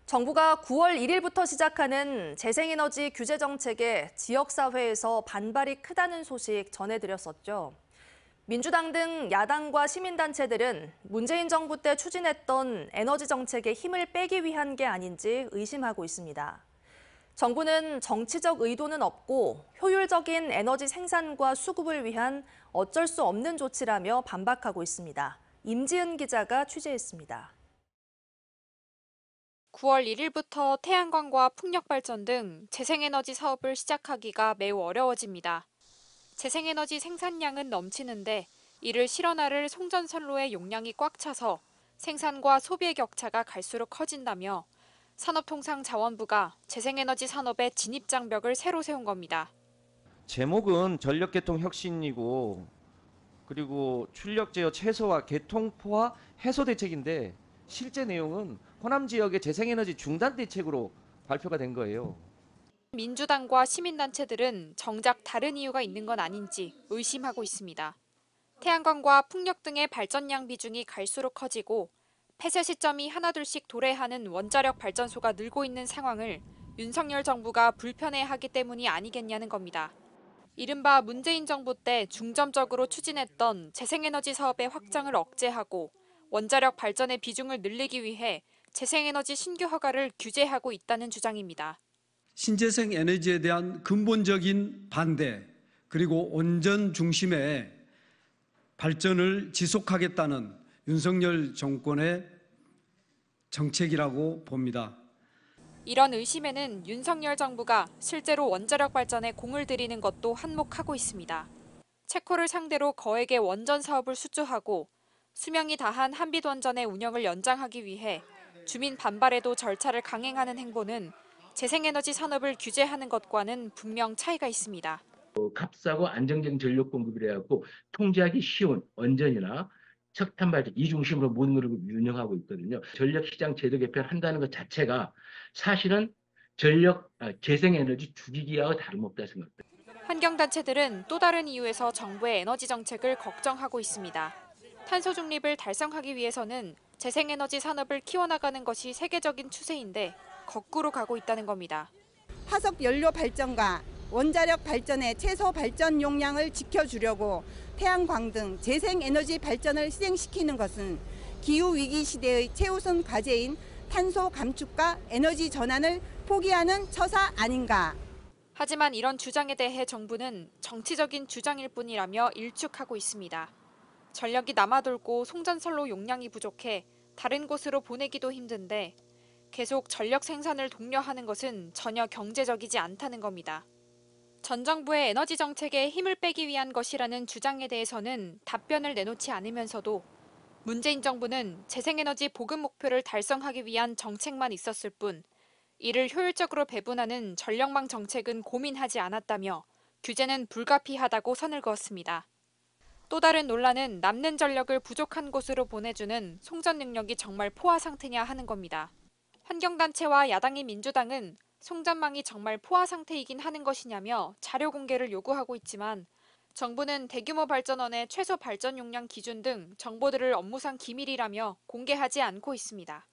정부가 9월 1일부터 시작하는 재생에너지 규제 정책에 지역사회에서 반발이 크다는 소식 전해드렸었죠. 민주당 등 야당과 시민단체들은 문재인 정부 때 추진했던 에너지 정책에 힘을 빼기 위한 게 아닌지 의심하고 있습니다. 정부는 정치적 의도는 없고 효율적인 에너지 생산과 수급을 위한 어쩔 수 없는 조치라며 반박하고 있습니다. 임지은 기자가 취재했습니다. 9월 1일부터 태양광과 풍력발전 등 재생에너지 사업을 시작하기가 매우 어려워집니다. 재생에너지 생산량은 넘치는데 이를 실어나를 송전선로의 용량이 꽉 차서 생산과 소비의 격차가 갈수록 커진다며 산업통상자원부가 재생에너지 산업의 진입장벽을 새로 세운 겁니다. 제목은 전력계통 혁신이고 그리고 출력 제어 최소화, 개통포화, 해소 대책인데 실제 내용은 호남 지역의 재생에너지 중단 대책으로 발표가 된 거예요. 민주당과 시민단체들은 정작 다른 이유가 있는 건 아닌지 의심하고 있습니다. 태양광과 풍력 등의 발전량 비중이 갈수록 커지고 폐쇄 시점이 하나둘씩 도래하는 원자력 발전소가 늘고 있는 상황을 윤석열 정부가 불편해하기 때문이 아니겠냐는 겁니다. 이른바 문재인 정부 때 중점적으로 추진했던 재생에너지 사업의 확장을 억제하고 원자력 발전의 비중을 늘리기 위해 재생에너지 신규 허가를 규제하고 있다는 주장입니다. 신재생 에너지에 대한 근본적인 반대, 그리고 온전 중심의 발전을 지속하겠다는 윤석열 정권의 정책이라고 봅니다. 이런 의심에는 윤석열 정부가 실제로 원자력 발전에 공을 들이는 것도 한몫하고 있습니다. 체코를 상대로 거액의 원전 사업을 수주하고 수명이 다한 한빛원전의 운영을 연장하기 위해 주민 반발에도 절차를 강행하는 행보는 재생에너지 산업을 규제하는 것과는 분명 차이가 있습니다. 값싸고 안정적인 전력 공급을 해갖고 통제하기 쉬운 원전이나 석탄 발전 이 중심으로 모든 걸 운영하고 있거든요. 전력 시장 제도 개편한다는 것 자체가 사실은 재생에너지 죽이기와 다름없다 생각합니다. 환경단체들은 또 다른 이유에서 정부의 에너지 정책을 걱정하고 있습니다. 탄소 중립을 달성하기 위해서는 재생에너지 산업을 키워나가는 것이 세계적인 추세인데 거꾸로 가고 있다는 겁니다. 화석 연료 발전과 원자력 발전의 최소 발전 용량을 지켜주려고 태양광 등 재생에너지 발전을 실행시키는 것은 기후위기 시대의 최우선 과제인 탄소 감축과 에너지 전환을 포기하는 처사 아닌가. 하지만 이런 주장에 대해 정부는 정치적인 주장일 뿐이라며 일축하고 있습니다. 전력이 남아돌고 송전선로 용량이 부족해 다른 곳으로 보내기도 힘든데 계속 전력 생산을 독려하는 것은 전혀 경제적이지 않다는 겁니다. 전 정부의 에너지 정책에 힘을 빼기 위한 것이라는 주장에 대해서는 답변을 내놓지 않으면서도 문재인 정부는 재생에너지 보급 목표를 달성하기 위한 정책만 있었을 뿐 이를 효율적으로 배분하는 전력망 정책은 고민하지 않았다며 규제는 불가피하다고 선을 그었습니다. 또 다른 논란은 남는 전력을 부족한 곳으로 보내주는 송전 능력이 정말 포화 상태냐 하는 겁니다. 환경단체와 야당인 민주당은 송전망이 정말 포화 상태이긴 하는 것이냐며 자료 공개를 요구하고 있지만 정부는 대규모 발전원의 최소 발전 용량 기준 등 정보들을 업무상 기밀이라며 공개하지 않고 있습니다.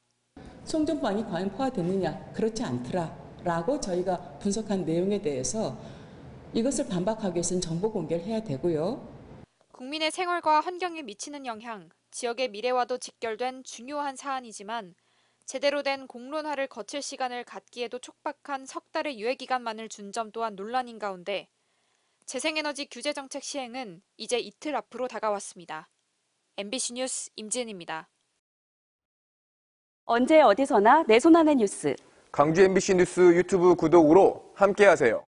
송전망이 과연 포화됐느냐? 그렇지 않더라라고 저희가 분석한 내용에 대해서 이것을 반박하기 위해서는 정보 공개를 해야 되고요. 국민의 생활과 환경에 미치는 영향, 지역의 미래와도 직결된 중요한 사안이지만 제대로 된 공론화를 거칠 시간을 갖기에도 촉박한 석 달의 유예기간만을 준 점 또한 논란인 가운데 재생에너지 규제 정책 시행은 이제 이틀 앞으로 다가왔습니다. MBC 뉴스 임지은입니다. 언제 어디서나 내 손 안의 뉴스. 광주 MBC 뉴스 유튜브 구독으로 함께하세요.